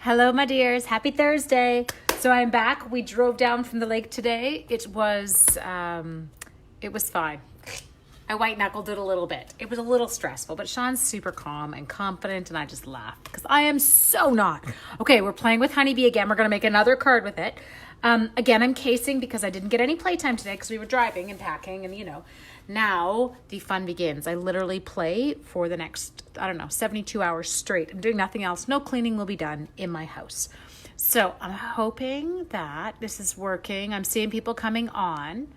Hello, my dears. Happy Thursday. So I'm back. We drove down from the lake today. It was fine. I white knuckled it a little bit. It was a little stressful, but Sean's super calm and confident, and I just laughed because I am so not. Okay, we're playing with Honeybee again. We're going to make another card with it. Again, I'm casing because I didn't get any playtime today because we were driving and packing and, now the fun begins. I literally play for the next, 72 hours straight. I'm doing nothing else. No cleaning will be done in my house. So I'm hoping that this is working. I'm seeing people coming on.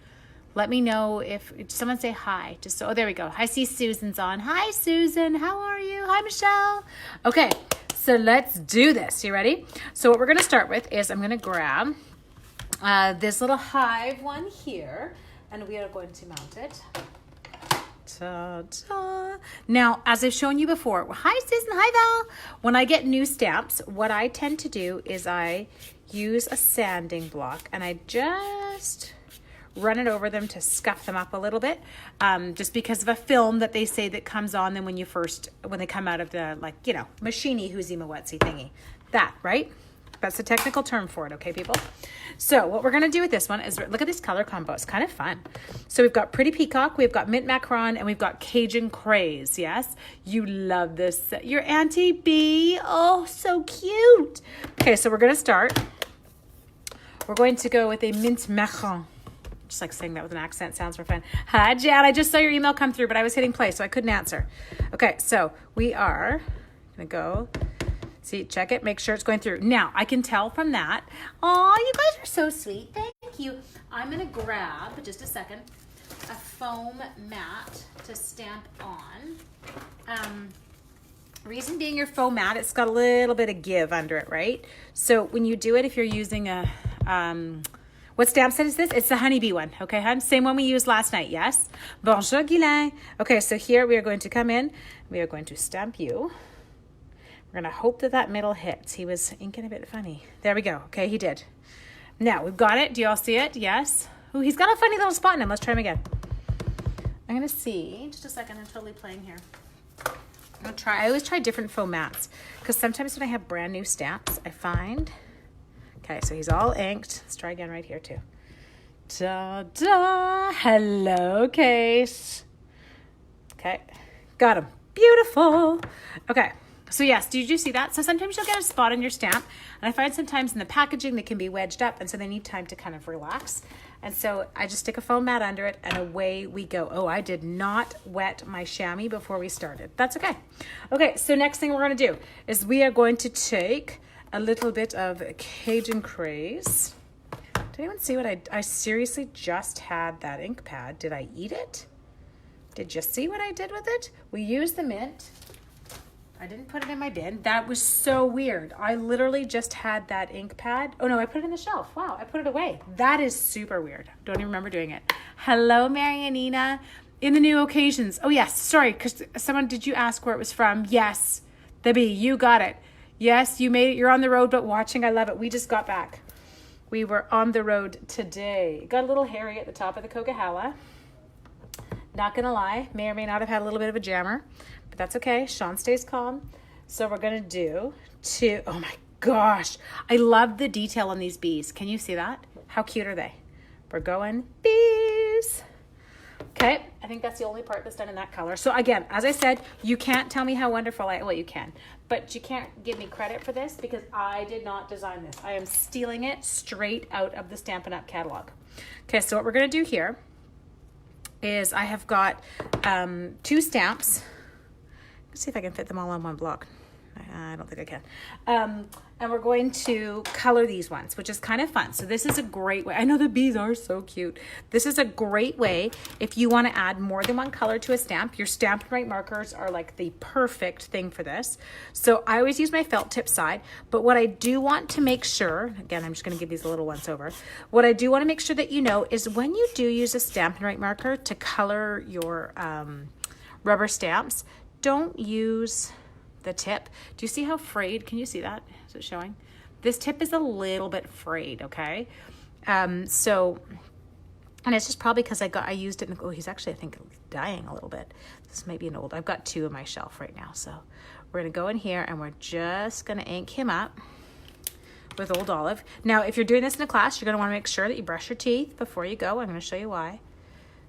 Let me know if someone say hi. There we go. I see Susan's on. Hi, Susan. How are you? Hi, Michelle. Okay, so let's do this. You ready? So what we're going to start with is I'm going to grab this little hive one here, and we are going to mount it. Ta-da. Now, as I've shown you before, hi Susan, hi Val. When I get new stamps, what I tend to do is I use a sanding block and I just run it over them to scuff them up a little bit, just because of a film that they say that comes on them when they come out of the, machiny whoozy mawetsy thingy. That, right? That's the technical term for it, okay, people? So what we're going to do with this one is, look at this color combo. It's kind of fun. So we've got Pretty Peacock, we've got Mint Macaron, and we've got Cajun Craze, yes? You love this. Your Auntie B. Oh, so cute. Okay, so we're going to start. We're going to go with a Mint Macaron. Just like saying that with an accent sounds more fun. Hi, Jan. I just saw your email come through, but I was hitting play, so I couldn't answer. Okay, so we are going to go... See, check it, make sure it's going through. Now, I can tell from that. Oh, you guys are so sweet. Thank you. I'm going to grab, just a second, a foam mat to stamp on. Reason being your foam mat, it's got a little bit of give under it, right? So when you do it, if you're using a, what stamp set is this? It's the Honeybee one, okay, hon? Same one we used last night, yes? Bonjour, Guylain. Okay, so here we are going to come in. We are going to stamp you. We're going to hope that middle hits. He was inking a bit funny. There we go. Okay, he did. Now, we've got it. Do you all see it? Yes. Ooh, he's got a funny little spot in him. Let's try him again. I'm going to see. Just a second. I'm totally playing here. I always try different foam mats because sometimes when I have brand new stamps, I find... Okay, so he's all inked. Let's try again right here, too. Ta-da! Hello, Case. Okay, got him. Beautiful. Okay. So yes, did you see that? So sometimes you'll get a spot on your stamp, and I find sometimes in the packaging they can be wedged up, and so they need time to kind of relax. And so I just stick a foam mat under it, and away we go. Oh, I did not wet my chamois before we started. That's okay. Okay, so next thing we're going to do is we are going to take a little bit of Cajun Craze. Did anyone see what I seriously just had that ink pad. Did I eat it? Did you see what I did with it? We used the mint. I didn't put it in my bin. That was so weird. I literally just had that ink pad. Oh no, I put it in the shelf. Wow, I put it away. That is super weird. Don't even remember doing it. Hello, Marianina. In the new occasions. Oh yes, sorry, because did you ask where it was from? Yes, the B, you got it. Yes, you made it. You're on the road, but watching. I love it. We just got back. We were on the road today. Got a little hairy at the top of the Coquihalla. Not gonna lie, may or may not have had a little bit of a jammer. But that's okay. Sean stays calm. So we're going to do two. Oh my gosh. I love the detail on these bees. Can you see that? How cute are they? We're going bees. Okay. I think that's the only part that's done in that color. So again, as I said, you can't tell me how wonderful well, you can, but you can't give me credit for this because I did not design this. I am stealing it straight out of the Stampin' Up! Catalog. Okay. So what we're going to do here is I have got two stamps. Let's see if I can fit them all on one block. I don't think I can. And we're going to color these ones, which is kind of fun. So this is a great way. I know the bees are so cute. This is a great way if you want to add more than one color to a stamp. Your Stampin' Right markers are like the perfect thing for this. So I always use my felt tip side, but what I do want to make sure, again, I'm just going to give these a little once over. What I do want to make sure that you know is when you do use a Stampin' Right marker to color your rubber stamps, don't use the tip. Do you see how frayed? Can you see that? Is it showing? This tip is a little bit frayed, okay? And it's just probably because I used it. Oh, he's actually, I think, dying a little bit. This may be an old. I've got two on my shelf right now. So we're going to go in here and we're just going to ink him up. with Old Olive. Now, if you're doing this in a class, you're going to want to make sure that you brush your teeth before you go. I'm going to show you why.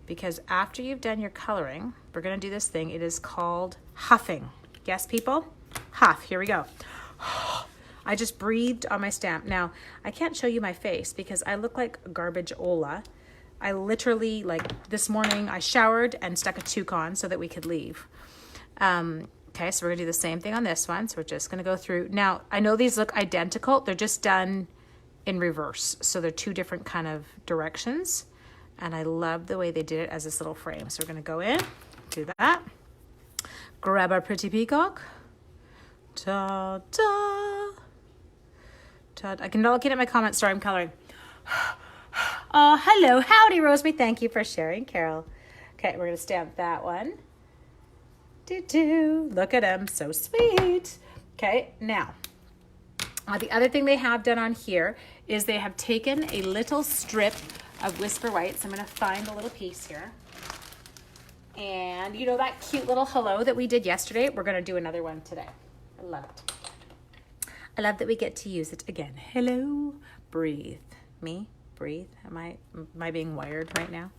Because after you've done your coloring, we're going to do this thing. It is called huffing. Yes, people? Huff. Here we go. I just breathed on my stamp. Now, I can't show you my face because I look like garbage Ola. I literally, like this morning, I showered and stuck a toque on so that we could leave. Okay, so we're gonna do the same thing on this one. So we're just gonna go through. Now, I know these look identical. They're just done in reverse. So they're two different kind of directions. And I love the way they did it as this little frame. So we're gonna go in, do that. Grab our pretty peacock. Ta-da. I can look at my comments. Sorry, I'm coloring. Oh, hello. Howdy, Rosemary. Thank you for sharing, Carol. Okay, we're going to stamp that one. Look at him. So sweet. Okay, now, the other thing they have done on here is they have taken a little strip of Whisper White. So I'm going to find a little piece here. And you know that cute little hello that we did yesterday? We're going to do another one today. I love it. I love that we get to use it again. Hello, breathe. Me, breathe. Am I being wired right now?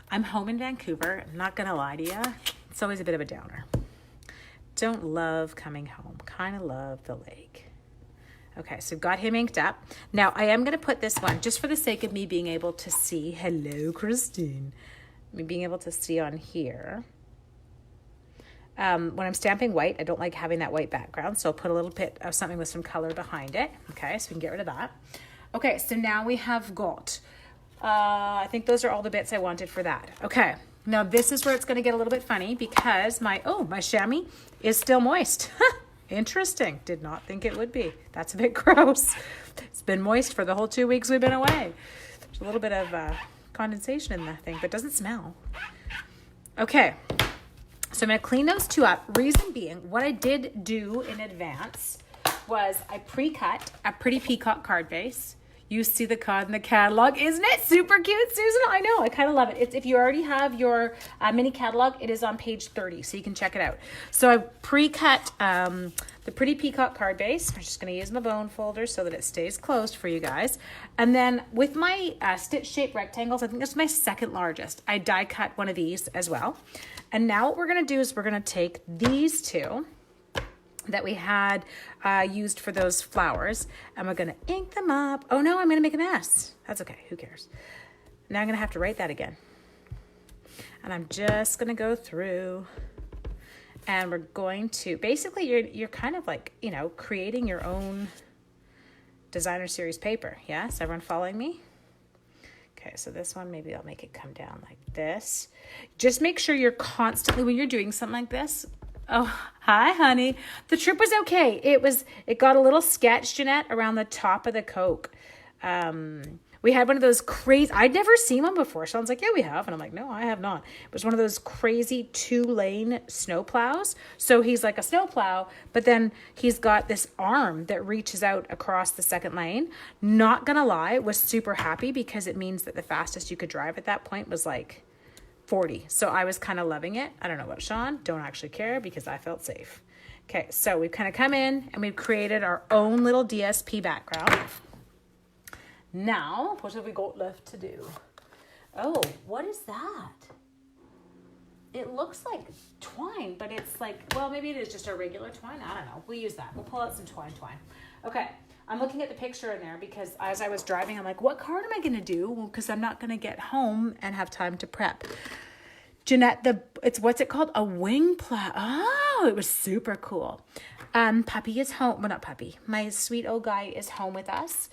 I'm home in Vancouver. I'm not gonna lie to you. It's always a bit of a downer. Don't love coming home. Kind of love the lake. Okay, so got him inked up. Now I am gonna put this one just for the sake of me being able to see. Hello, Christine. Me being able to see on here. When I'm stamping white, I don't like having that white background, so I'll put a little bit of something with some color behind it. Okay, so we can get rid of that. Okay, so now we have got, I think those are all the bits I wanted for that. Okay, now this is where it's going to get a little bit funny because my chamois is still moist. Interesting. Did not think it would be. That's a bit gross. It's been moist for the whole 2 weeks we've been away. There's a little bit of condensation in that thing, but it doesn't smell. Okay. So I'm going to clean those two up. Reason being, what I did do in advance was I pre-cut a pretty peacock card base. You see the card in the catalog. Isn't it super cute, Susan? I know. I kind of love it. It's, if you already have your mini catalog, it is on page 30, so you can check it out. So I pre-cut the pretty peacock card base. I'm just going to use my bone folder so that it stays closed for you guys. And then with my stitch-shaped rectangles, I think this is my second largest. I die cut one of these as well. And now what we're going to do is we're going to take these two that we had used for those flowers, and we're going to ink them up. Oh no, I'm going to make a mess. That's okay. Who cares? Now I'm going to have to write that again. And I'm just going to go through, and we're going to, basically you're kind of like, you know, creating your own designer series paper. Yes, everyone following me? Okay, so this one, maybe I'll make it come down like this. Just make sure you're constantly, when you're doing something like this, oh, hi, honey. The trip was okay. It got a little sketch, Jeanette, around the top of the Coke. We had one of those crazy, I'd never seen one before. Sean's like, yeah, we have. And I'm like, no, I have not. It was one of those crazy 2-lane snow plows. So he's like a snow plow, but then he's got this arm that reaches out across the second lane. Not gonna lie, was super happy because it means that the fastest you could drive at that point was like 40. So I was kind of loving it. I don't know about Sean. Don't actually care because I felt safe. Okay, so we've kind of come in and we've created our own little DSP background. Now, what have we got left to do? Oh, what is that? It looks like twine, but it's like, well, maybe it is just a regular twine. I don't know. We'll use that. We'll pull out some twine. Okay, I'm looking at the picture in there because as I was driving, I'm like, what card am I going to do? Well, because I'm not going to get home and have time to prep. Jeanette, what's it called? A wing plow. Oh, it was super cool. Puppy is home. Well, not Puppy. My sweet old guy is home with us.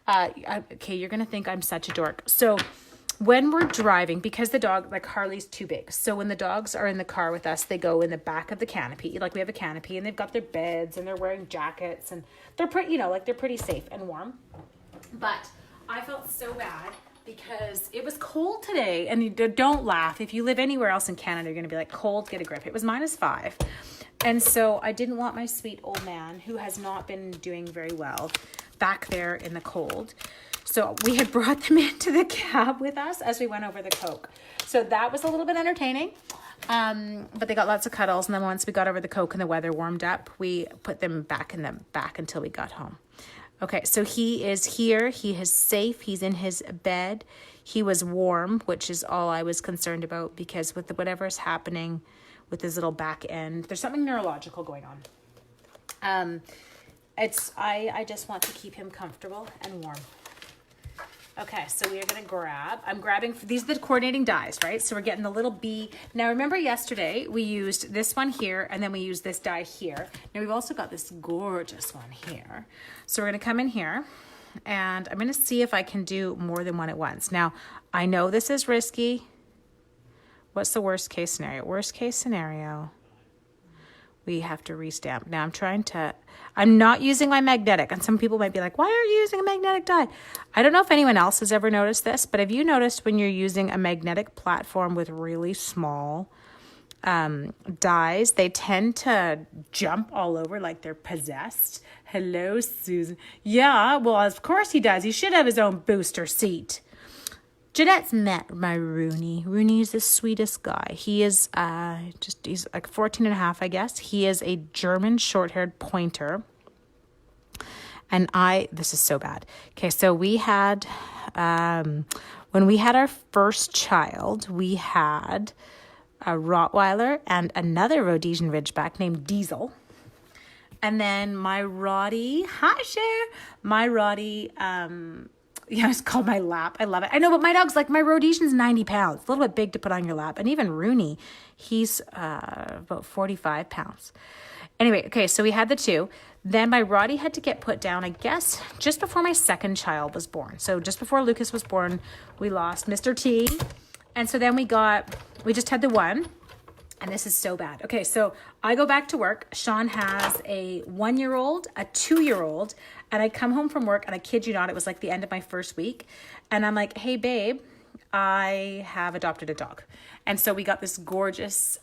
Okay, you're going to think I'm such a dork. So when we're driving, because the dog, like Harley's too big. So when the dogs are in the car with us, they go in the back of the canopy. Like we have a canopy and they've got their beds and they're wearing jackets and they're pretty, you know, like they're pretty safe and warm. But I felt so bad because it was cold today. And you don't laugh. If you live anywhere else in Canada, you're going to be like, cold, get a grip. It was -5. And so I didn't want my sweet old man, who has not been doing very well, back there in the cold. So we had brought them into the cab with us as we went over the Coke. So that was a little bit entertaining. But they got lots of cuddles. And then once we got over the Coke and the weather warmed up, we put them back in the back until we got home. Okay, so he is here. He is safe. He's in his bed. He was warm, which is all I was concerned about, because with whatever is happening with his little back end, there's something neurological going on. I just want to keep him comfortable and warm. Okay, so we are going to I'm grabbing, these are the coordinating dies, right? So we're getting the little bee. Now remember yesterday, we used this one here, and then we used this die here. Now we've also got this gorgeous one here. So we're going to come in here, and I'm going to see if I can do more than one at once. Now, I know this is risky. What's the worst case scenario? Worst case scenario, we have to restamp. Now I'm not using my magnetic, and some people might be like, why are you using a magnetic die? I don't know if anyone else has ever noticed this, but have you noticed when you're using a magnetic platform with really small dies, they tend to jump all over like they're possessed? Hello, Susan. Yeah, well, of course he does. He should have his own booster seat. Jeanette's met my Rooney. Rooney's the sweetest guy. He is he's like 14 and a half, I guess. He is a German short-haired pointer. And this is so bad. Okay, so we had, when we had our first child, we had a Rottweiler and another Rhodesian Ridgeback named Diesel. And then my Roddy, hi Cher, my Roddy, it's called my lap. I love it. I know, but my dog's like, my Rhodesian's 90 pounds. A little bit big to put on your lap. And even Rooney, he's about 45 pounds. Anyway, okay, so we had the two. Then my Roddy had to get put down, I guess, just before my second child was born. So just before Lucas was born, we lost Mr. T. And so then we just had the one. And this is so bad. Okay, so I go back to work. Sean has a 1-year-old, a 2-year-old, and I come home from work, and I kid you not, it was like the end of my first week. And I'm like, hey, babe, I have adopted a dog. And so we got this gorgeous,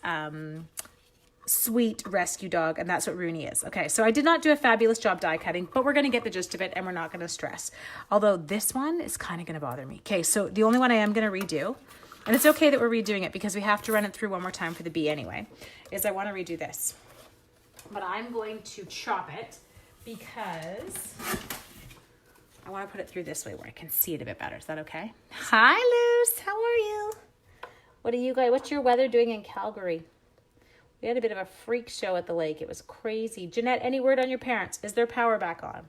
sweet rescue dog, and that's what Rooney is. Okay, so I did not do a fabulous job die cutting, but we're going to get the gist of it, and we're not going to stress. Although this one is kind of going to bother me. Okay, so the only one I am going to redo, and it's okay that we're redoing it because we have to run it through one more time for the bee anyway, is I want to redo this. But I'm going to chop it because I want to put it through this way where I can see it a bit better. Is that okay? Hi, Luce. How are you? What are you guys? What's your weather doing in Calgary? We had a bit of a freak show at the lake. It was crazy. Jeanette, any word on your parents? Is their power back on?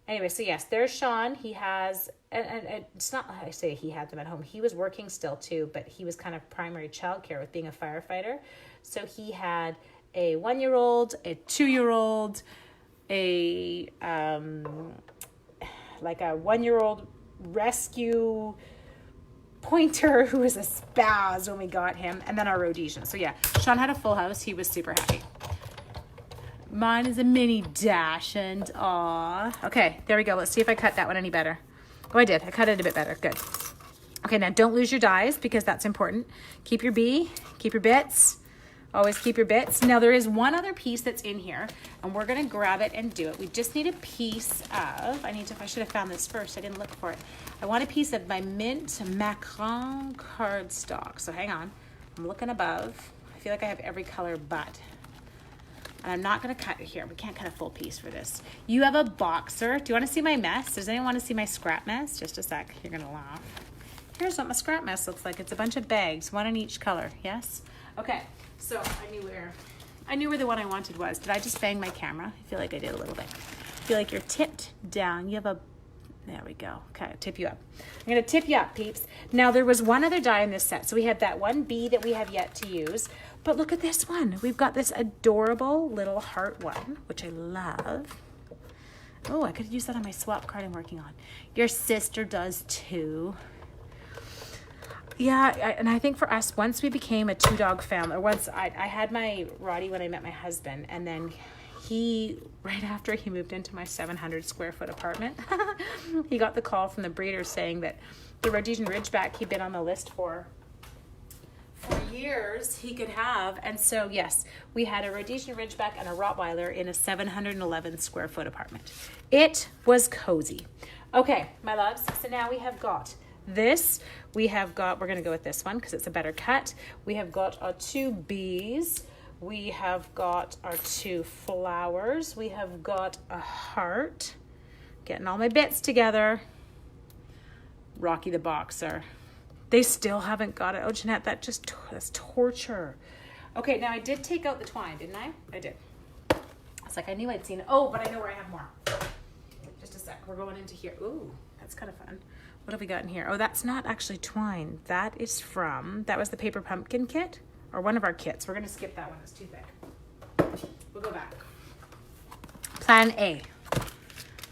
Anyway, so yes, there's Sean. He has, and it's not, I say he had them at home. He was working still too, but he was kind of primary childcare with being a firefighter. So he had a 1-year-old, a 2-year-old, a 1-year-old rescue pointer who was a spaz when we got him, and then our Rhodesian. So yeah, Sean had a full house. He was super happy. Mine is a mini dash, and aw. Okay, there we go. Let's see if I cut that one any better. Oh, I did. I cut it a bit better. Good. Okay, now don't lose your dies because that's important. Keep your bee. Keep your bits. Always keep your bits. Now there is one other piece that's in here, and we're going to grab it and do it. We just need a piece of, I should have found this first. I didn't look for it. I want a piece of my mint Macron cardstock. So hang on. I'm looking above. I feel like I have every color but. And I'm not going to cut it here. We can't cut a full piece for this. You have a boxer. Do you want to see my mess? Does anyone want to see my scrap mess? Just a sec. You're going to laugh. Here's what my scrap mess looks like. It's a bunch of bags, one in each color. Yes? Okay. So I knew where the one I wanted was. Did I just bang my camera? I feel like I did a little bit. I feel like you're tipped down. You have there we go. Okay, I'll tip you up. I'm going to tip you up, peeps. Now, there was one other die in this set. So we had that one bee that we have yet to use. But look at this one. We've got this adorable little heart one, which I love. Oh, I could use that on my swap card I'm working on. Your sister does too. Yeah, and I think for us, once we became a 2-dog family, or once I had my Roddy when I met my husband, and then right after he moved into my 700 square foot apartment, he got the call from the breeder saying that the Rhodesian Ridgeback he'd been on the list for years he could have. And so, yes, we had a Rhodesian Ridgeback and a Rottweiler in a 711 square foot apartment. It was cozy. Okay, my loves, so now we have got this. We're going to go with this one because it's a better cut. We have got our 2 bees. We have got our 2 flowers. We have got a heart. Getting all my bits together. Rocky the Boxer. They still haven't got it. Oh, Jeanette, that's torture. Okay, now I did take out the twine, didn't I? I did. It's like I knew I'd seen it. Oh, but I know where I have more. Just a sec. We're going into here. Ooh, that's kind of fun. What have we got in here? Oh, that's not actually twine. That was the paper pumpkin kit, or one of our kits. We're going to skip that one. It's too thick. We'll go back. Plan A.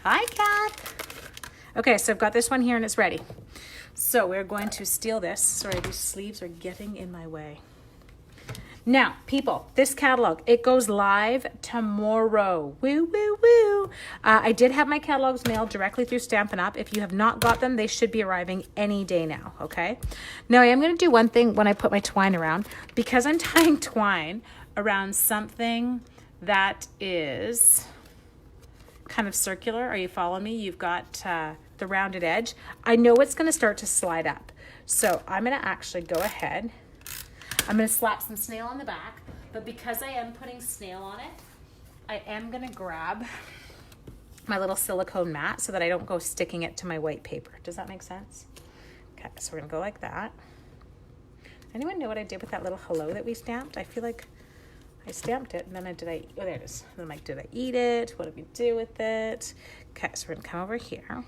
Hi, Kat. Okay, so I've got this one here and it's ready. So we're going to steal this. Sorry, these sleeves are getting in my way. Now, people, this catalog, it goes live tomorrow. Woo, woo, woo. I did have my catalogs mailed directly through Stampin' Up. If you have not got them, they should be arriving any day now, okay? Now, I am going to do one thing when I put my twine around. Because I'm tying twine around something that is kind of circular. Are you following me? You've got the rounded edge. I know it's going to start to slide up. So I'm going to actually go ahead. I'm going to slap some snail on the back, but because I am putting snail on it, I am going to grab my little silicone mat so that I don't go sticking it to my white paper. Does that make sense? Okay, so we're going to go like that. Anyone know what I did with that little hello that we stamped? I feel like I stamped it and then oh, there it is. And I'm like, did I eat it? What did we do with it? Okay, so we're going to come over here.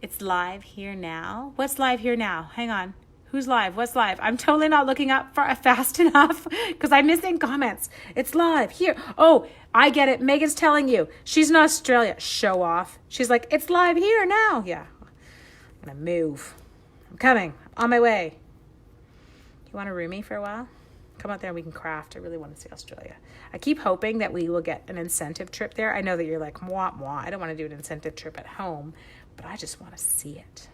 It's live here now. What's live here now? Hang on. Who's live? What's live? I'm totally not looking up fast enough because I'm missing comments. It's live here. Oh, I get it. Megan's telling you. She's in Australia. Show off. She's like, it's live here now. Yeah. I'm going to move. I'm coming. On my way. You want to room me for a while? Come out there and we can craft. I really want to see Australia. I keep hoping that we will get an incentive trip there. I know that you're like, mwah, mwah. I don't want to do an incentive trip at home, but I just want to see it.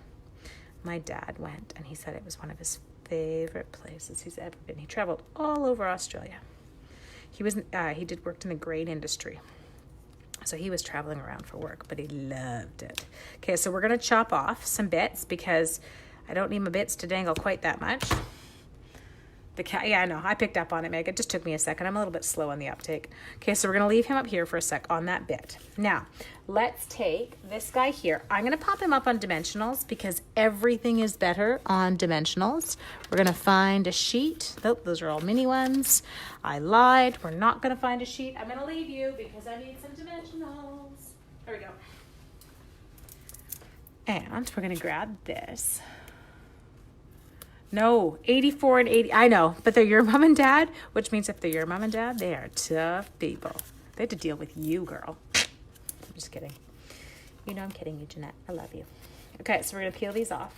My dad went and he said it was one of his favorite places he's ever been. He traveled all over Australia. He worked in the grain industry. So he was traveling around for work, but he loved it. Okay, so we're going to chop off some bits because I don't need my bits to dangle quite that much. Yeah, I know. I picked up on it, Meg. It just took me a second. I'm a little bit slow on the uptake. Okay, so we're going to leave him up here for a sec on that bit. Now, let's take this guy here. I'm going to pop him up on dimensionals because everything is better on dimensionals. We're going to find a sheet. Nope, those are all mini ones. I lied. We're not going to find a sheet. I'm going to leave you because I need some dimensionals. There we go. And we're going to grab this. No, 84 and 80. I know, but they're your mom and dad, which means if they're your mom and dad, they are tough people. They had to deal with you, girl. I'm just kidding. You know I'm kidding you, Jeanette. I love you. Okay, so we're going to peel these off.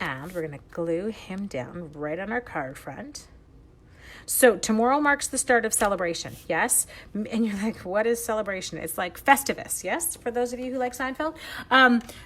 And we're going to glue him down right on our card front. So tomorrow marks the start of Sale-a-bration, yes? And you're like, what is Sale-a-bration? It's like Festivus, yes? For those of you who like Seinfeld.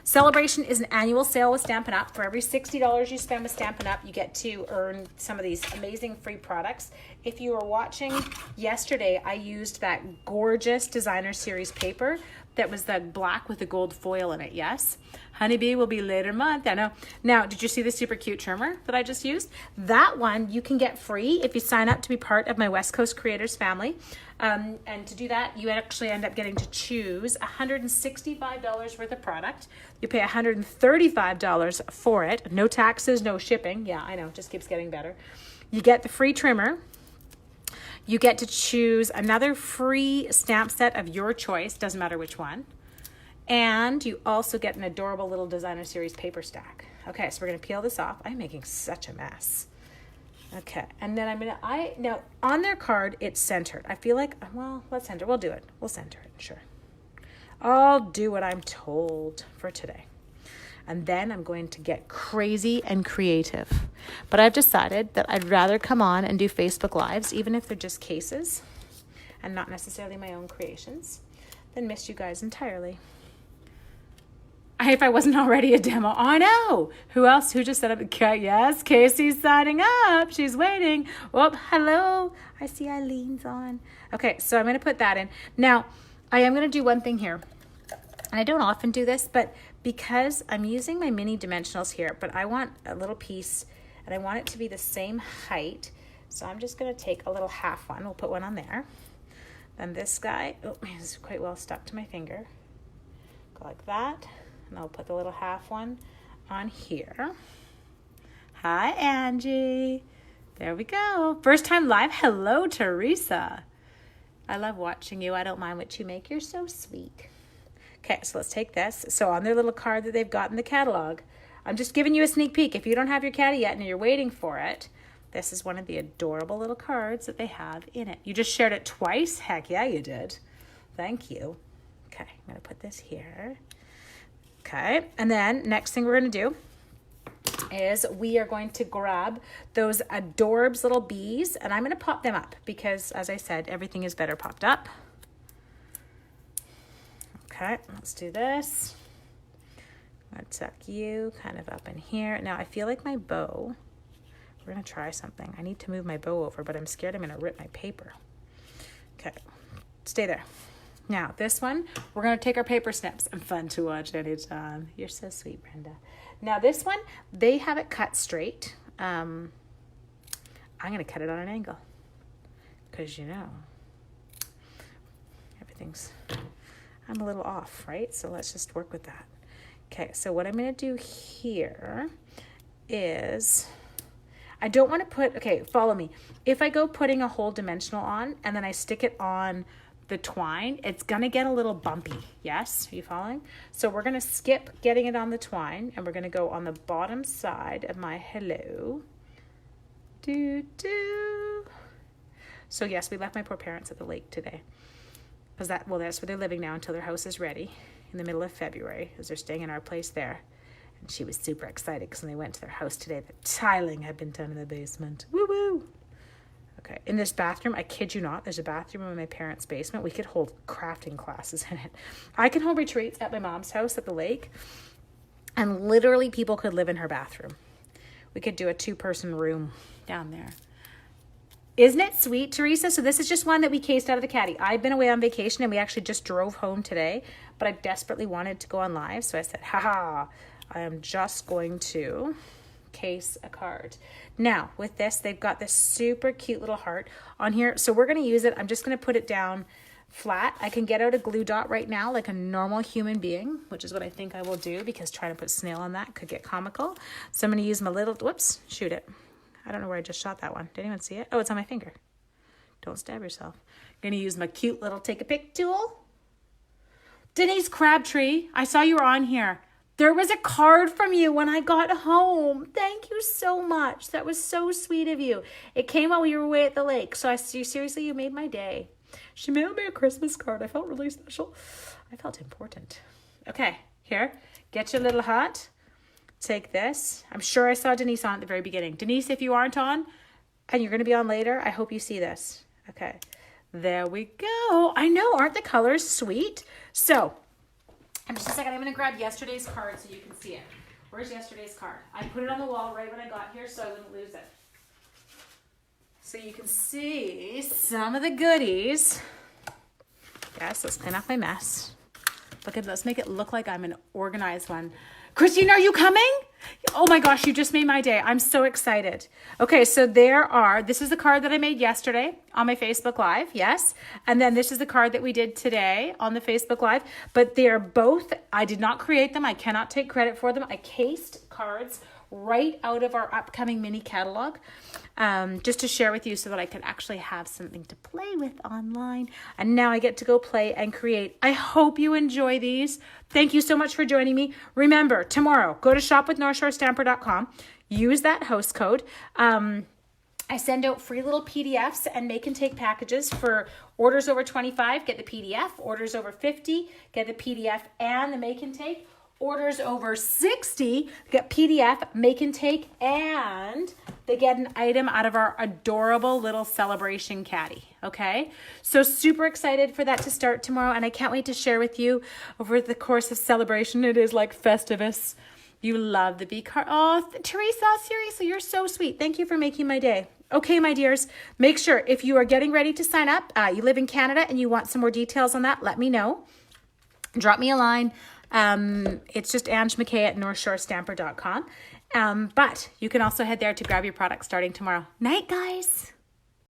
Sale-a-bration is an annual sale with Stampin' Up. For every $60 you spend with Stampin' Up, you get to earn some of these amazing free products. If you were watching yesterday, I used that gorgeous designer series paper that was the black with the gold foil in it, yes? Honeybee will be later month, I know. Now, did you see the super cute trimmer that I just used? That one you can get free if you sign up to be part of my West Coast Creators family. And to do that, you actually end up getting to choose $165 worth of product. You pay $135 for it. No taxes, no shipping. Yeah, I know, just keeps getting better. You get the free trimmer. You get to choose another free stamp set of your choice, doesn't matter which one. And you also get an adorable little designer series paper stack. Okay, so we're gonna peel this off. I'm making such a mess. Okay, and then now on their card, it's centered. I feel like, well, let's center, we'll do it. We'll center it, sure. I'll do what I'm told for today. And then I'm going to get crazy and creative. But I've decided that I'd rather come on and do Facebook Lives, even if they're just cases and not necessarily my own creations, than miss you guys entirely. If I wasn't already a demo. Oh, I know. Who else? Who just set up? Yes, Casey's signing up. She's waiting. Oh, hello. I see Eileen's on. Okay, so I'm going to put that in. Now, I am going to do one thing here. And I don't often do this, but because I'm using my mini dimensionals here, but I want a little piece and I want it to be the same height. So I'm just going to take a little half one. We'll put one on there. Then this guy, oh, it's quite well stuck to my finger. Go like that. And I'll put the little half one on here. Hi, Angie. There we go. First time live. Hello, Teresa. I love watching you. I don't mind what you make. You're so sweet. Okay, so let's take this. So on their little card that they've got in the catalog, I'm just giving you a sneak peek. If you don't have your caddy yet and you're waiting for it, this is one of the adorable little cards that they have in it. You just shared it twice? Heck yeah, you did. Thank you. Okay, I'm going to put this here. Okay, and then next thing we're going to do is we are going to grab those adorbs little bees, and I'm going to pop them up because, as I said, everything is better popped up. Okay, let's do this. I'm going to tuck you kind of up in here. Now, I feel like my bow, we're going to try something. I need to move my bow over, but I'm scared I'm going to rip my paper. Okay, stay there. Now, this one, we're going to take our paper snips. I'm fun to watch anytime. You're so sweet, Brenda. Now, this one, they have it cut straight. I'm going to cut it on an angle because, you know, everything's, I'm a little off, right? So let's just work with that. Okay, so what I'm going to do here is, I don't want to put, okay, follow me. If I go putting a whole dimensional on and then I stick it on the twine, it's going to get a little bumpy. Yes, are you following? So we're going to skip getting it on the twine and we're going to go on the bottom side of my hello. So yes, we left my poor parents at the lake today. Because that's where they're living now until their house is ready in the middle of February, as they're staying in our place there. And she was super excited because when they went to their house today, the tiling had been done in the basement. Woo woo! Okay, in this bathroom, I kid you not, there's a bathroom in my parents' basement. We could hold crafting classes in it. I can hold retreats at my mom's house at the lake, and literally people could live in her bathroom. We could do a 2-person room down there. Isn't it sweet, Teresa? So this is just one that we cased out of the caddy. I've been away on vacation and we actually just drove home today, but I desperately wanted to go on live. So I said, haha, I am just going to case a card. Now with this, they've got this super cute little heart on here. So we're going to use it. I'm just going to put it down flat. I can get out a glue dot right now like a normal human being, which is what I think I will do because trying to put snail on that could get comical. So I'm going to use my little, whoops, shoot it. I don't know where I just shot that one. Did anyone see it? Oh, it's on my finger. Don't stab yourself. I'm going to use my cute little take a pic tool. Denise Crabtree, I saw you were on here. There was a card from you when I got home. Thank you so much. That was so sweet of you. It came while we were away at the lake. So seriously, you made my day. She mailed me a Christmas card. I felt really special. I felt important. Okay, here. Get your little heart. Take this. I'm sure I saw Denise on at the very beginning. Denise, if you aren't on and you're going to be on later, I hope you see this. Okay, there we go. I know, aren't the colors sweet? So, just a second, I'm going to grab yesterday's card so you can see it. Where's yesterday's card? I put it on the wall right when I got here so I wouldn't lose it. So you can see some of the goodies. Yes, let's clean up my mess. Let's make it look like I'm an organized one. Christine, are you coming? Oh my gosh, you just made my day. I'm so excited. Okay, so this is the card that I made yesterday on my Facebook Live, yes. And then this is the card that we did today on the Facebook Live. But they are both, I did not create them. I cannot take credit for them. I cased cards right out of our upcoming mini catalog just to share with you so that I could actually have something to play with online. And now I get to go play and create. I hope you enjoy these. Thank you so much for joining me. Remember, tomorrow, go to shopwithnorthshorestamper.com. Use that host code. I send out free little PDFs and make and take packages for orders over 25, get the PDF. Orders over 50, get the PDF and the make and take. Orders over 60 get PDF, make and take, and they get an item out of our adorable little celebration caddy. Okay, so super excited for that to start tomorrow, and I can't wait to share with you over the course of celebration. It is like Festivus. You love the bee card. Oh, Teresa, seriously, you're so sweet. Thank you for making my day. Okay, my dears, make sure if you are getting ready to sign up, you live in Canada and you want some more details on that, let me know. Drop me a line. It's just Ange McKay at northshorestamper.com. But you can also head there to grab your product starting tomorrow. Night, guys.